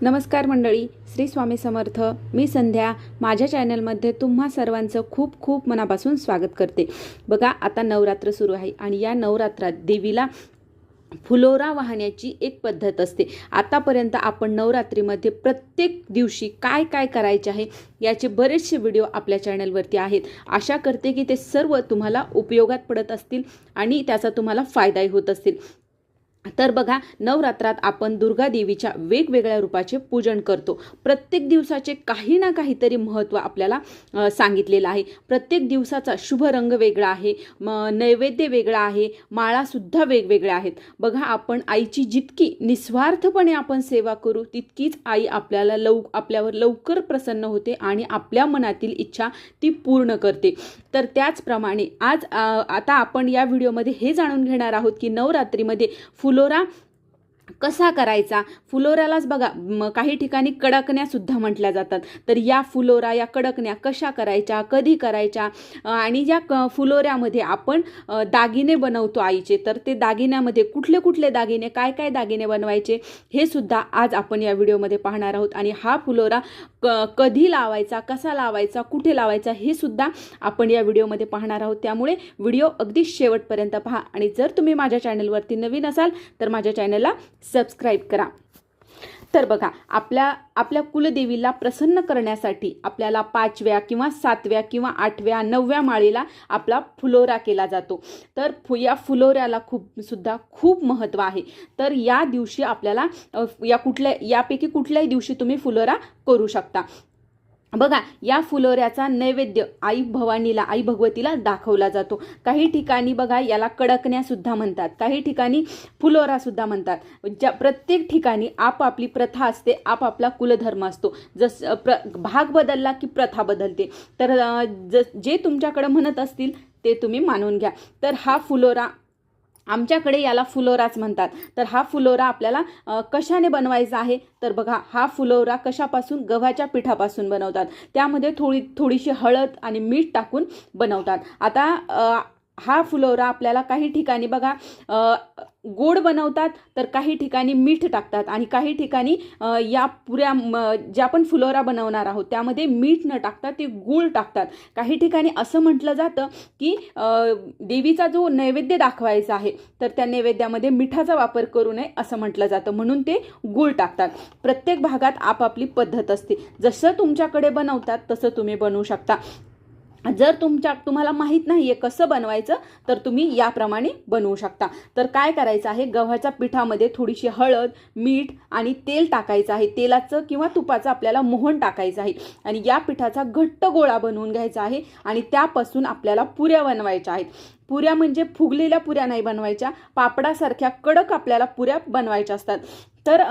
नमस्कार मंडळी, श्री स्वामी समर्थ. मी संध्या माझ्या चॅनलमध्ये तुम्हा सर्वांचं खूप खूप मनापासून स्वागत करते. बघा, आता नवरात्र सुरू आहे आणि या नवरात्रात देवीला फुलोरा वाहण्याची एक पद्धत असते. आतापर्यंत आपण नवरात्रीमध्ये प्रत्येक दिवशी काय काय करायचे आहे याचे बरेचसे व्हिडिओ आपल्या चॅनलवरती आहेत. आशा करते की ते सर्व तुम्हाला उपयोगात पडत असतील आणि त्याचा तुम्हाला फायदाही होत असतील. तर बघा, नवरात्रात आपण दुर्गा देवीच्या वेगवेगळ्या रूपाचे पूजन करतो. प्रत्येक दिवसाचे काही ना काहीतरी महत्त्व आपल्याला सांगितलेलं आहे. प्रत्येक दिवसाचा शुभ रंग वेगळा आहे, नैवेद्य वेगळा आहे, माळासुद्धा वेगवेगळ्या आहेत. बघा, आपण आईची जितकी निस्वार्थपणे आपण सेवा करू तितकीच आई आपल्यावर लवकर प्रसन्न होते आणि आपल्या मनातील इच्छा ती पूर्ण करते. तर त्याचप्रमाणे आता आपण या व्हिडिओमध्ये हे जाणून घेणार आहोत की नवरात्रीमध्ये फुलोरा कसा करायचा. फुलोऱ्यालाच बघा काही ठिकाणी कडकण्या सुद्धा म्हटल्या जातात. तर या फुलोरा, या कडकण्या कशा करायच्या, कधी करायच्या आणि या फुलोऱ्यामध्ये आपण दागिने बनवतो आईचे. तर ते दागिन्यामध्ये कुठले कुठले दागिने, काय काय दागिने बनवायचे हे सुद्धा आज आपण या व्हिडिओमध्ये पाहणार आहोत. आणि हा फुलोरा कधी लावायचा, कसा लावायचा, कुठे लावायचा हे सुद्धा आपण या व्हिडिओमध्ये पाहणार आहोत. त्यामुळे व्हिडिओ अगदी शेवटपर्यंत पहा. आणि जर तुम्ही माझ्या चॅनलवरती नवीन असाल तर माझ्या चॅनलला सबस्क्राईब करा. तर बघा, आपल्या कुलदेवीला प्रसन्न करण्यासाठी आपल्याला 5व्या किंवा 7व्या किंवा 8व्या 9व्या माळीला आपला फुलोरा केला जातो. तर या फुलोऱ्याला खूप महत्त्व आहे. तर या दिवशी आपल्याला यापैकी कुठल्याही दिवशी तुम्ही फुलोरा करू शकता. बघा, या फुलोऱ्याचा नैवेद्य आई भवानीला, आई भगवतीला दाखवला जातो. काही ठिकाणी बघा याला कडकण्या सुद्धा म्हणतात, काही ठिकाणी फुलोरा सुद्धा म्हणतात. प्रत्येक ठिकाणी आपापली प्रथा असते, आपापला कुलधर्म असतो. भाग बदलला की प्रथा बदलते. तर जे तुमच्याकडे म्हणत असतील ते तुम्ही मानून घ्या. तर हा फुलोरा, आमच्याकडे याला फुलोराच म्हणतात. तर हा फुलोरा आपल्याला कशाने बनवायचा आहे तर बघा, हा फुलोरा कशापासून, गव्हाच्या पिठापासून बनवतात. त्यामध्ये थोडीशी हळद आणि मीठ टाकून बनवतात. आता हा फुलोरा आपल्याला काही ठिकाणी बघा गोड बनवतात, तर काही ठिकाणी मीठ टाकतात आणि काही ठिकाणी या पुऱ्या ज्या आपण फुलोरा बनवणार आहोत त्यामध्ये मीठ न टाकतात ते गूळ टाकतात. काही ठिकाणी असं म्हटलं जातं की देवीचा जो नैवेद्य दाखवायचा आहे तर त्या नैवेद्यामध्ये मिठाचा वापर करू नये असं म्हटलं जातं, म्हणून ते गूळ टाकतात. प्रत्येक भागात आपापली पद्धत असते. जसं तुमच्याकडे बनवतात तसं तुम्ही बनवू शकता. जर तुम्हाला माहीत नाही आहे कसं बनवायचं तर तुम्ही याप्रमाणे बनवू शकता. तर काय करायचं आहे, गव्हाच्या पिठामध्ये थोडीशी हळद, मीठ आणि तेल टाकायचं आहे. तेलाचं किंवा तुपाचं आपल्याला मोहन टाकायचं आहे आणि या पिठाचा घट्ट गोळा बनवून घ्यायचा आहे आणि त्यापासून आपल्याला पुऱ्या बनवायच्या आहेत. पुऱ्या म्हणजे फुगलेल्या पुऱ्या नाही बनवायच्या, पापडासारख्या कडक आपल्याला पुऱ्या बनवायच्या असतात. तर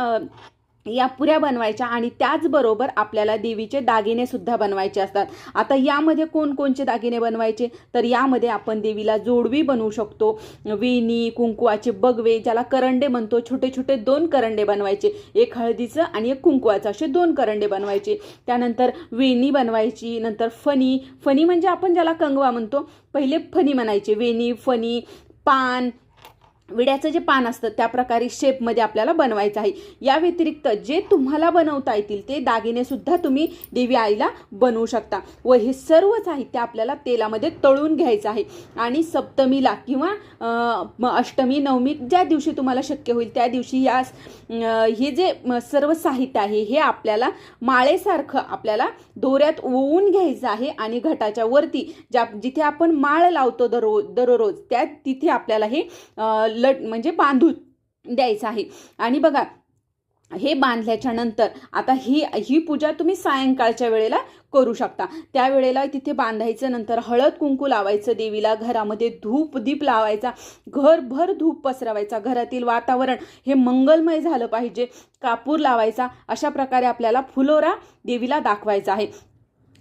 या पुऱ्या बनवायच्या आणि त्याचबरोबर आपल्याला देवीचे दागिने सुद्धा बनवायचे असतात. आता यामध्ये कोणकोणचे दागिने बनवायचे तर यामध्ये आपण देवीला जोडवी बनवू शकतो, वेणी, कुंकुवाचे बगवे, ज्याला करंडे म्हणतो, छोटे छोटे 2 करंडे बनवायचे, एक हळदीचं आणि एक कुंकुवाचं, असे 2 करंडे बनवायचे. त्यानंतर वेणी बनवायची, नंतर फणी म्हणजे आपण ज्याला कंगवा म्हणतो, पहिले फणी म्हणायचे. वेणी, फणी, पान, विड्याचं जे पान असतं त्या प्रकारे शेपमध्ये आपल्याला बनवायचं आहे. या व्यतिरिक्त जे तुम्हाला बनवता येतील ते दागिने सुद्धा तुम्ही देवी आईला बनवू शकता. व हे सर्व साहित्य आपल्याला तेलामध्ये तळून घ्यायचं आहे. आणि सप्तमीला किंवा अष्टमी, नवमी ज्या दिवशी तुम्हाला शक्य होईल त्या दिवशी हे जे सर्व साहित्य आहे हे आपल्याला माळेसारखं आपल्याला दोऱ्यात ओवून घ्यायचं आहे आणि घटाच्या वरती जिथे आपण माळ लावतो दररोज तिथे आपल्याला हे म्हणजे बांधून द्यायचं आहे. आणि बघा, हे बांधल्याच्या नंतर आता ही पूजा तुम्ही सायंकाळच्या वेळेला करू शकता. त्यावेळेला तिथे बांधायचं, नंतर हळद कुंकू लावायचं देवीला, घरामध्ये धूप दीप लावायचा, घरभर धूप पसरवायचा, घरातील वातावरण हे मंगलमय झालं पाहिजे, कापूर लावायचा. अशा प्रकारे आपल्याला फुलोरा देवीला दाखवायचा आहे.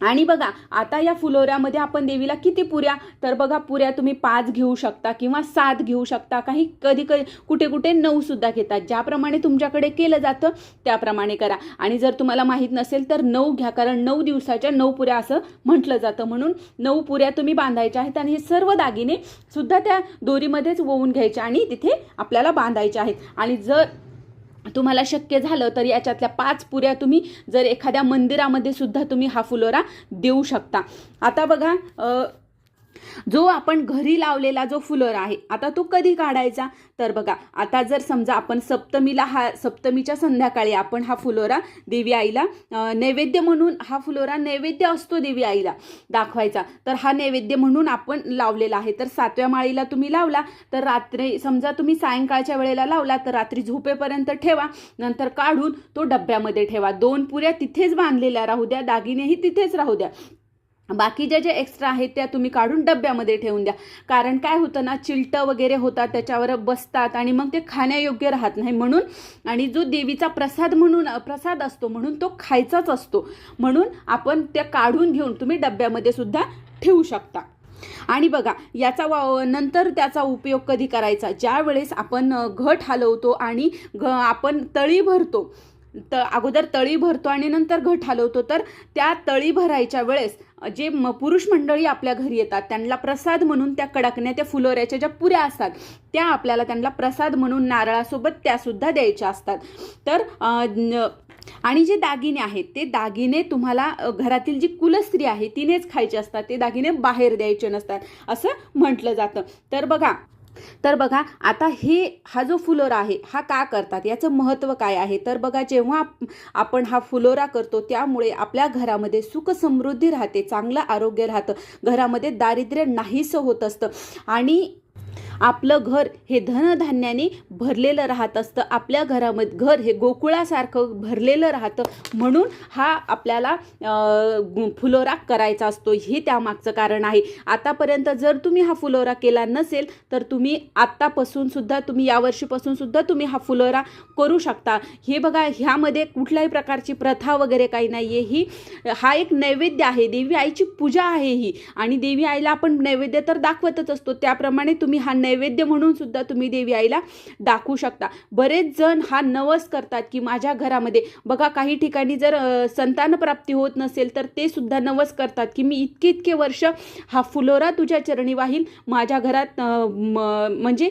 आणि बघा, आता या फुलोऱ्यामध्ये आपण देवीला किती पुऱ्या तर बघा, पुऱ्या तुम्ही 5 घेऊ शकता किंवा 7 घेऊ शकता, कधी कुठे 9 सुद्धा घेतात. ज्याप्रमाणे तुमच्याकडे केलं जातं त्याप्रमाणे करा. आणि जर तुम्हाला माहीत नसेल तर 9 घ्या, कारण 9 दिवसाच्या 9 पुऱ्या असं म्हटलं जातं, म्हणून 9 पुऱ्या तुम्ही बांधायच्या आहेत. आणि हे सर्व दागिने सुद्धा त्या दोरीमध्येच ओवून घ्यायचे आणि तिथे आपल्याला बांधायचे आहेत. आणि जर तुम्हाला शक्य झालं तर याच्यातल्या 5 पुऱ्या तुम्ही जर एखाद्या मंदिरामध्ये सुद्धा तुम्ही हा फुलोरा देऊ शकता. आता बघा, जो आपण घरी लावलेला जो फुलोरा आहे, आता तो कधी काढायचा, तर बघा आता जर समजा आपण सप्तमीच्या संध्याकाळी आपण हा फुलोरा देवी आईला नैवेद्य म्हणून, हा फुलोरा नैवेद्य असतो देवी आईला दाखवायचा, तर हा नैवेद्य म्हणून आपण लावलेला आहे. तर 7व्या माळीला तुम्ही लावला तर रात्री, समजा तुम्ही सायंकाळच्या वेळेला लावला तर रात्री झोपेपर्यंत ठेवा, नंतर काढून तो डब्यामध्ये ठेवा. 2 पुऱ्या तिथेच बांधलेल्या राहू द्या, दागिनेही तिथेच राहू द्या. बाकीच्या जे एक्स्ट्रा आहेत त्या तुम्ही काढून डब्यामध्ये ठेवून द्या. कारण काय होतं ना, चिलटं वगैरे होतात, त्याच्यावर बसतात आणि मग ते खाण्यायोग्य राहत नाही म्हणून. आणि जो देवीचा प्रसाद असतो म्हणून तो खायचाच असतो, म्हणून आपण त्या काढून घेऊन तुम्ही डब्यामध्ये सुद्धा ठेवू शकता. आणि बघा, याचा नंतर त्याचा उपयोग कधी करायचा, ज्या वेळेस आपण घट हलवतो आणि आपण तळी भरतो, अगोदर तळी भरतो आणि नंतर घट हलवतो, तर त्या तळी भरायच्या वेळेस जे पुरुष मंडळी आपल्या घरी येतात त्यांना प्रसाद म्हणून त्या कडकण्या, त्या फुलोऱ्याच्या ज्या पुऱ्या असतात त्या आपल्याला त्यांना प्रसाद म्हणून नारळासोबत त्या सुद्धा द्यायच्या असतात. तर आणि जे दागिने आहेत ते दागिने तुम्हाला घरातील जी कुलस्त्री आहे तिनेच खायचे असतात, ते दागिने बाहेर द्यायचे नसतात असं म्हटलं जातं. तर बघा आता हा जो फुलोरा आहे हा का करतात, याचं महत्त्व काय आहे, तर बघा, जेव्हा आपण हा फुलोरा करतो त्यामुळे आपल्या घरामध्ये सुख समृद्धी राहते, चांगलं आरोग्य राहतं, घरामध्ये दारिद्र्य नाहीसं होत असतं आणि आपलं घर हे धनधान्याने भरलेलं राहत असतं. आपल्या घरामध्ये घर हे गोकुळासारखं भरलेलं राहतं, म्हणून हा आपल्याला फुलोरा करायचा असतो, हे त्यामागचं कारण आहे. आतापर्यंत जर तुम्ही हा फुलोरा केला नसेल तर तुम्ही आत्तापासून सुद्धा, तुम्ही यावर्षीपासून सुद्धा तुम्ही हा फुलोरा करू शकता. हे बघा, ह्यामध्ये कुठल्याही प्रकारची प्रथा वगैरे काही नाही आहे, हा एक नैवेद्य आहे, देवी आईची पूजा आहे ही, आणि देवी आईला आपण नैवेद्य तर दाखवतच असतो, त्याप्रमाणे तुम्ही हा नैवेद्य म्हणून सुद्धा तुम्ही देवी आईला दाखवू शकता. बरेच जण हा नवस करतात की माझ्या घरामध्ये, बघा काही ठिकाणी जर संतान प्राप्ती होत नसेल तर ते सुद्धा नवस करतात की मी इतके वर्ष हा फुलोरा तुझ्या चरणी वाहील, माझ्या घरात म्हणजे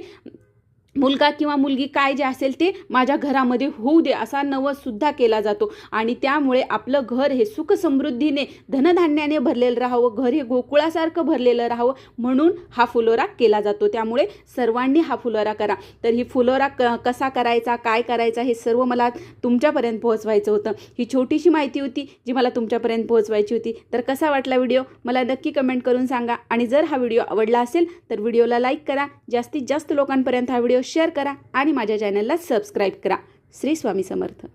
मुलगा किंवा मुलगी काय जे असेल ते माझ्या घरामध्ये होऊ दे, असा नवस सुद्धा केला जातो. आणि त्यामुळे आपलं घर हे सुख समृद्धीने धनधान्याने भरलेलं राहावं, घर हे गोकुळासारखं भरलेलं राहावं म्हणून हा फुलोरा केला जातो. त्यामुळे सर्वांनी हा फुलोरा करा. तर ही फुलोरा कसा करायचा, काय करायचा, हे सर्व मला तुमच्यापर्यंत पोहोचवायचं होतं. ही छोटीशी माहिती होती जी मला तुमच्यापर्यंत पोहोचवायची होती. तर कसा वाटला व्हिडिओ मला नक्की कमेंट करून सांगा. आणि जर हा व्हिडिओ आवडला असेल तर व्हिडिओला लाईक करा, जास्तीत जास्त लोकांपर्यंत हा व्हिडिओ शेअर करा आणि माझ्या चॅनलला सबस्क्राईब करा. श्री स्वामी समर्थ.